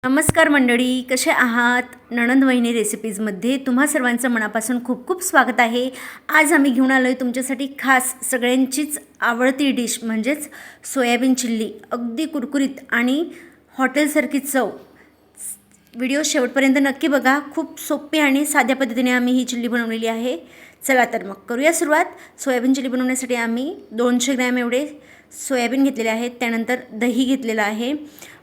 नमस्कार मंडळी, कसे आहात? नणंद वहिनी रेसिपीजमध्ये तुम्हा सर्वांचं मनापासून खूप खूप स्वागत आहे. आज आम्ही घेऊन आलो आहे तुमच्यासाठी खास सगळ्यांचीच आवडती डिश म्हणजेच सोयाबीन चिल्ली. अगदी कुरकुरीत आणि हॉटेलसारखी चव. व्हिडिओ शेवटपर्यंत नक्की बघा. खूप सोपी आणि साध्या पद्धतीने आम्ही ही चिल्ली बनवलेली आहे. चला तर मग करूया सुरुवात. सोयाबीन चिल्ली बनवण्यासाठी आम्ही 200 ग्रॅम एवढे सोयाबीन घेतलेले आहेत. त्यानंतर दही घेतलेलं आहे,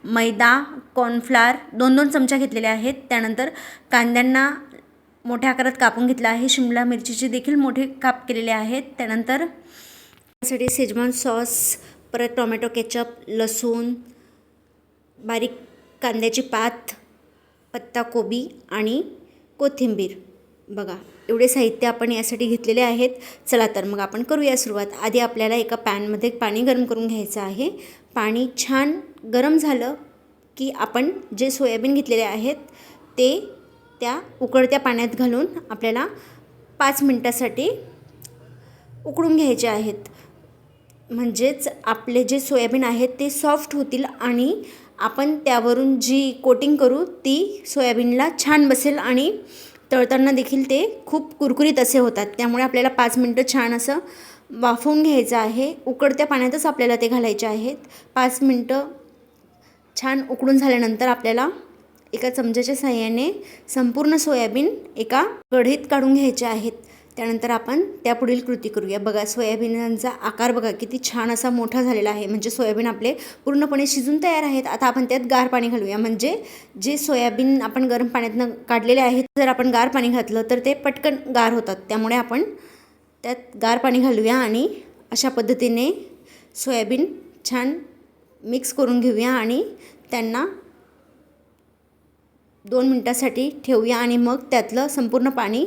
मैदा, कॉर्नफ्लावर 2-2 चमचा घेतलेले आहेत. त्यानंतर कांद्यांना मोठ्या आकारात कापून घेतला आहे. शिमला मिरचीचे देखील मोठे काप केलेले आहेत. त्यानंतर साठी शेजवान सॉस, परत टोमॅटो केचप, लसूण, बारीक कांद्याची पात, पत्ताकोबी आणि कोथिंबीर. बघा एवढे साहित्य आपण यासाठी घेतलेले आहेत. चला तर मग आपण करूया सुरुवात. आधी आपल्याला एका पॅनमध्ये पाणी गरम करून घ्यायचं आहे. पाणी छान गरम झालं की आपण जे सोयाबीन घेतलेले आहेत ते त्या उकळत्या पाण्यात घालून आपल्याला 5 मिनटासाठी उकळून घ्यायचे आहेत. म्हणजेच आपले जे सोयाबीन आहेत ते सॉफ्ट होतील आणि आपण त्यावरून जी कोटिंग करू ती सोयाबीनला छान बसेल आणि तळताना देखील ते खूप कुरकुरीत असे होतात. त्यामुळे आपल्याला 5 मिनटं छान असं वाफवून घ्यायचं आहे. उकळत्या पाण्यातच आपल्याला ते घालायचे आहेत. 5 मिनटं छान उकळून झाल्यानंतर आपल्याला एका चमच्याच्या साहाय्याने संपूर्ण सोयाबीन एका कढईत काढून घ्यायचे आहेत. त्यानंतर आपण त्यापुढील कृती करूया. बघा सोयाबीनचा आकार बघा किती छान असा मोठा झालेला आहे. म्हणजे सोयाबीन आपले पूर्णपणे शिजून तयार आहेत. आता आपण त्यात गार पाणी घालूया. म्हणजे जे सोयाबीन आपण गरम पाण्यातनं काढलेले आहेत जर आपण गार पाणी घातलं तर ते पटकन गार होतात. त्यामुळे आपण त्यात गार पाणी घालूया आणि अशा पद्धतीने सोयाबीन छान मिक्स करून घेऊया आणि त्यांना 2 मिनटासाठी ठेवूया आणि मग त्यातलं संपूर्ण पाणी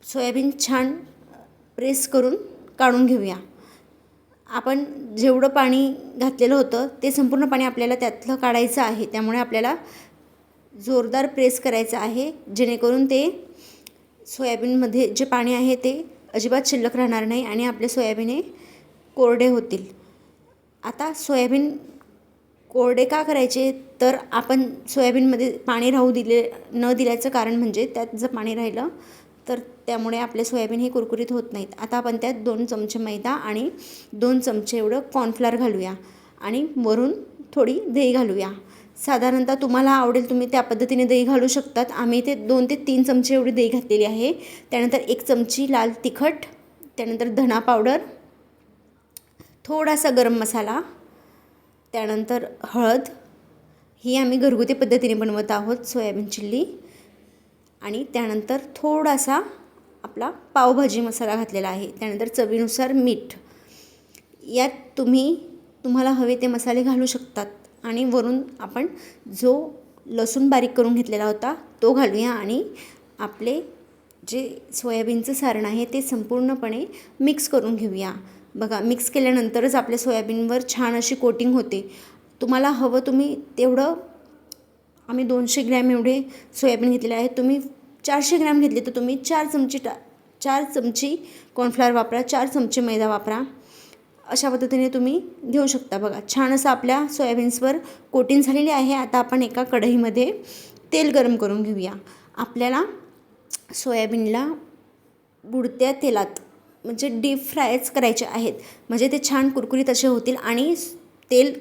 सोयाबीन छान प्रेस करून काढून घेऊया. आपण जेवढं पाणी घातलेलं होतं ते संपूर्ण पाणी आपल्याला त्यातलं काढायचं आहे. त्यामुळे आपल्याला जोरदार प्रेस करायचं आहे जेणेकरून ते सोयाबीनमध्ये जे पाणी आहे ते अजिबात शिल्लक राहणार नाही आणि आपले सोयाबीन हे कोरडे होतील. आता सोयाबीन कोरडे का करायचे तर आपण सोयाबीनमध्ये पाणी राहू न दिल्याचं कारण म्हणजे त्यात जर पाणी राहिलं तर त्यामुळे आपले सोयाबीन हे कुरकुरीत होत नाहीत. आता आपण त्यात 2 चमचे मैदा आणि 2 चमचे एवढं कॉर्नफ्लावर घालूया आणि वरून थोडी दही घालूया. साधारणतः तुम्हाला आवडेल तुम्ही त्या पद्धतीने दही घालू शकतात. आम्ही ते 2 ते 3 चमचे एवढी दही घातलेली आहे. त्यानंतर 1 चमची लाल तिखट, त्यानंतर धना पावडर, थोडासा गरम मसाला, त्यानंतर हळद. ही आम्ही घरगुती पद्धतीने बनवत आहोत सोयाबीन चिल्ली. आणि त्यानंतर थोडासा आपला पावभाजी मसाला घातलेला आहे. त्यानंतर चवीनुसार मीठ. यात तुम्हाला हवे ते मसाले घालू शकतात. आणि वरून आपण जो लसूण बारीक करून घेतलेला होता तो घालूया आणि आपले जे सोयाबीनचं सारण आहे ते संपूर्णपणे मिक्स करून घेऊया. बघा मिक्स केल्यानंतरच आपल्या सोयाबीनवर छान अशी कोटिंग होते. तुम्हाला हवं तुम्ही तेवढं, आम्ही 200 ग्रॅम एवढे सोयाबीन घेतलेले आहेत. तुम्ही 400 ग्रॅम घेतले तर तुम्ही 4 चमची कॉर्नफ्लॉवर वापरा, 4 चमचे मैदा वापरा. अशा पद्धतीने तुम्ही घेऊ शकता. बघा छान असं आपल्या सोयाबीन्सवर कोटिंग झालेली आहे. आता आपण एका कढईमध्ये तेल गरम करून घेऊया. आपल्याला सोयाबीनला बुडत्या तेलात म्हणजे डीप फ्रायच करायचे आहेत. म्हणजे ते छान कुरकुरीत असे होतील आणि तेल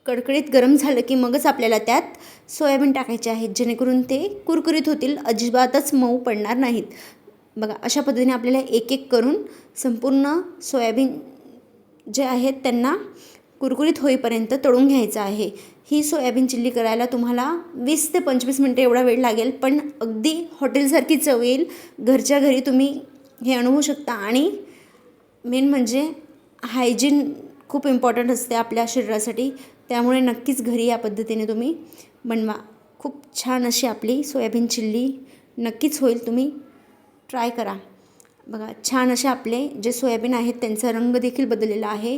कडकडीत गरम झालं की मगच आपल्याला त्यात सोयाबीन टाकायचे आहेत जेणेकरून ते कुरकुरीत होतील, अजिबातच मऊ पडणार नाहीत. बघा अशा पद्धतीने आपल्याला एक एक करून संपूर्ण सोयाबीन जे आहेत त्यांना कुरकुरीत होईपर्यंत तळून घ्यायचं आहे. ही सोयाबीन चिल्ली करायला तुम्हाला 20 ते 25 मिनटं एवढा वेळ लागेल, पण अगदी हॉटेलसारखी चव येईल. घरच्या घरी तुम्ही हे अनुभवू शकता. आणि मेन म्हणजे हायजीन खूप इम्पॉर्टंट असते आपल्या शरीरासाठी. त्यामुळे नक्कीच घरी या पद्धतीने तुम्ही बनवा. खूप छान अशी आपली सोयाबीन चिल्ली नक्कीच होईल. तुम्ही ट्राय करा. बघा छान असे आपले जे सोयाबीन आहेत त्यांचा रंग देखील बदललेला आहे,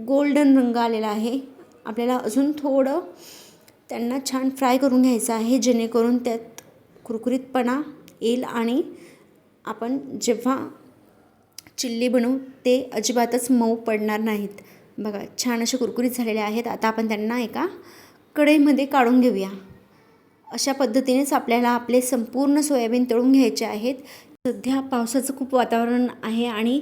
गोल्डन रंग आलेला आहे. आपल्याला अजून थोडं त्यांना छान फ्राय करून घ्यायचं आहे जेणेकरून त्यात कुरकुरीतपणा येईल आणि आपण जेव्हा चिल्ली बनवू ते अजिबातच मऊ पडणार नाहीत. बघा छान असे कुरकुरीत झालेले आहेत. आता आपण त्यांना एका कढईमध्ये काढून घेऊया. अशा पद्धतीनेच आपल्याला आपले संपूर्ण सोयाबीन तळून घ्यायचे आहेत. सध्या पावसाचं खूप वातावरण आहे आणि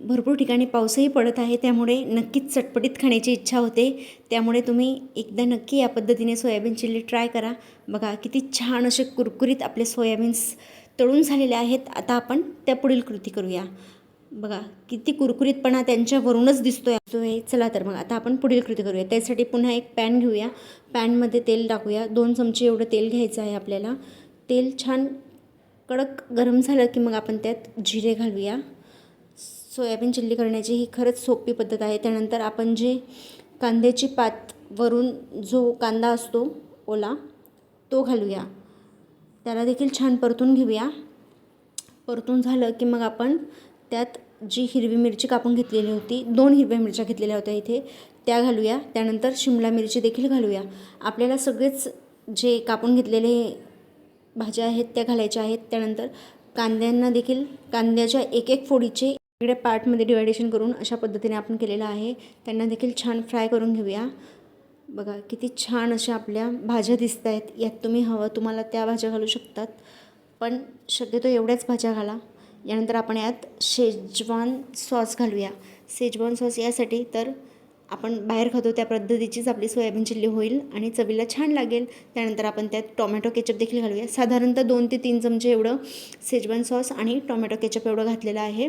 भरपूर ठिकाणी पाऊसही पडत आहे, त्यामुळे नक्कीच चटपटीत खाण्याची इच्छा होते. त्यामुळे तुम्ही एकदा नक्की या पद्धतीने सोयाबीन चिल्ली ट्राय करा. बघा किती छान असे कुरकुरीत आपले सोयाबीन्स तळून झालेले आहेत. आता आपण त्या पुढील कृती करूया. बघा किती कुरकुरीतपणा त्यांच्यावरूनच दिसतोय. चला तर मग आता आपण पुढील कृती करूया. त्यासाठी पुन्हा एक पॅन घेऊया. पॅनमध्ये तेल टाकूया. 2 चमचे एवढं तेल घ्यायचं आहे आपल्याला. तेल छान कडक गरम झालं की मग आपण त्यात जिरे घालूया. सोयाबीन चिल्ली करण्याची ही खरंच सोपी पद्धत आहे. त्यानंतर आपण जे कांद्याची पात वरून जो कांदा असतो ओला तो घालूया. त्याला देखील छान परतून घेऊया. परतून झालं की मग आपण त्यात जी हिरवी मिरची कापून घेतलेली होती, 2 हिरव्या मिरच्या घेतलेल्या होत्या इथे, त्या घालूया. त्यानंतर शिमला मिरची देखील घालूया. आपल्याला सगळेच जे कापून घेतलेले भाज्या आहेत त्या घालायच्या आहेत. त्यानंतर कांद्यांना देखील कांद्याच्या एक एक फोडीचे वेगळ्या पार्टमध्ये डिवायडेशन करून अशा पद्धतीने आपण केलेलं आहे. त्यांना देखील छान फ्राय करून घेऊया. बघा किती छान अशा आपल्या भाज्या दिसत आहेत. यात तुम्ही हवं तुम्हाला त्या भाज्या घालू शकतात, पण शक्यतो एवढ्याच भाज्या घाला. यानंतर आपण यात शेजवान सॉस घालूया. शेजवान सॉस यासाठी तर आपण बाहेर खातो त्या पद्धतीचीच आपली सोयाबीन चिल्ली होईल आणि चवीला छान लागेल. त्यानंतर आपण त्यात टोमॅटो केचप देखील घालूया. साधारणतः 2 ते 3 चमचे एवढं शेजवान सॉस आणि टोमॅटो केचप एवढं घातलेलं आहे.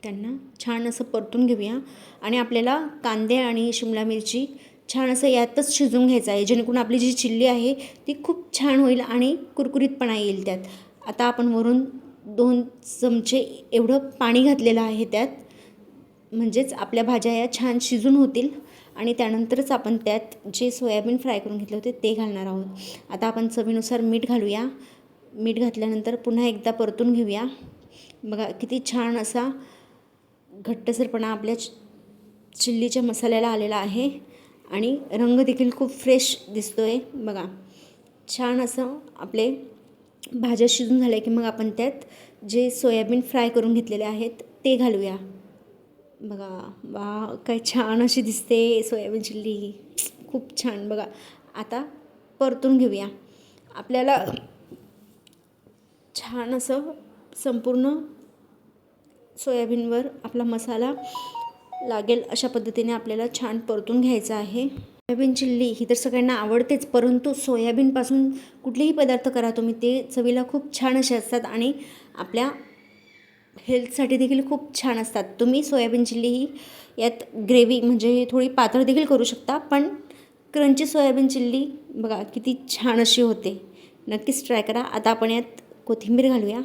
त्यांना छान असं परतून घेऊया आणि आपल्याला कांदे आणि शिमला मिरची छान असं यातच शिजवून घ्यायचं आहे, जेणेकरून आपली जी चिल्ली आहे ती खूप छान होईल आणि कुरकुरीतपणा येईल त्यात. आता आपण वरून 2 चमचे एवढं पाणी घातलेलं आहे त्यात, म्हणजेच आपल्या भाज्या या छान शिजून होतील आणि त्यानंतरच आपण त्यात जे सोयाबीन फ्राय करून घेतले होते ते घालणार आहोत. आता आपण चवीनुसार मीठ घालूया. मीठ घातल्यानंतर पुन्हा एकदा परतून घेऊया. बघा किती छान असा घट्टसरपणा आपल्या चिल्लीच्या मसाल्याला आलेला आहे आणि रंग देखील खूप फ्रेश दिसतोय. बघा छान असं आपले भाज्या शिजून झाल्या की मग आपण त्यात जे सोयाबीन फ्राय करून घेतलेले आहेत ते घालूया. बघा वा काय छान अशी दिसते सोयाबीन चिल्ली, खूप छान. बघा आता परतून घेऊया. आपल्याला छान असं संपूर्ण सोयाबीनवर आपला मसाला लागेल अशा पद्धतीने आपल्याला छान परतून घ्यायचं आहे. सोयाबीन चिल्ली ही तर सगळ्यांना आवडतेच, परंतु सोयाबीनपासून कुठलेही पदार्थ करा तुम्ही ते चवीला खूप छान असे असतात आणि आपल्या हेल्थसाठी देखील खूप छान असतात. तुम्ही सोयाबीन चिल्ली ही यात ग्रेव्ही म्हणजे थोडी पातळ देखील करू शकता, पण क्रंची सोयाबीन चिल्ली बघा किती छान अशी होते. नक्कीच ट्राय करा. आता आपण यात कोथिंबीर घालूया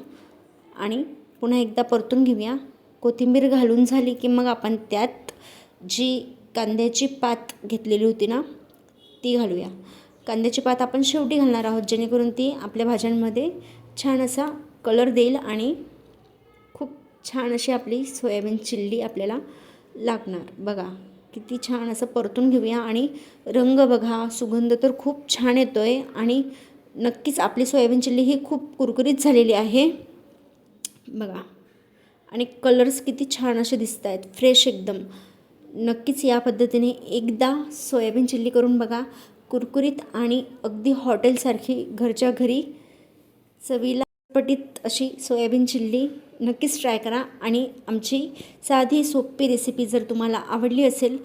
आणि पुन्हा एकदा परतून घेऊया. कोथिंबीर घालून झाली की मग आपण त्यात जी कांद्याची पात घेतलेली होती ना ती घालूया. कांद्याची पात आपण शेवटी घालणार आहोत, जेणेकरून ती आपल्या भाज्यांमध्ये छान असा कलर देईल आणि खूप छान अशी आपली सोयाबीन चिल्ली आपल्याला लागणार. बघा किती छान असं परतून घेऊया आणि रंग बघा, सुगंध तर खूप छान येतो आहे आणि नक्कीच आपली सोयाबीन चिल्ली ही खूप कुरकुरीत झालेली आहे. बघा आणि कलर्स किती छान असे दिसत आहेत, फ्रेश एकदम. नक्कीच या पद्धतीने एकदा सोयाबीन चिल्ली करून बघा. कुरकुरीत आणि अगदी हॉटेलसारखी घरच्या घरी चवीला चटपटीत अशी सोयाबीन चिल्ली नक्कीच ट्राय करा. आणि आमची साधी सोपी रेसिपी जर तुम्हाला आवडली असेल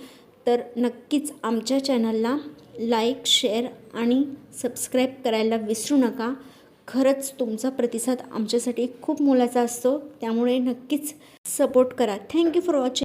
तर नक्कीच आमच्या चॅनलला लाईक, शेअर आणि सबस्क्राईब करायला विसरू नका. खरंच तुमचा प्रतिसाद आमच्यासाठी खूप मोलाचा असतो, त्यामुळे नक्कीच सपोर्ट करा. Thank you for watching.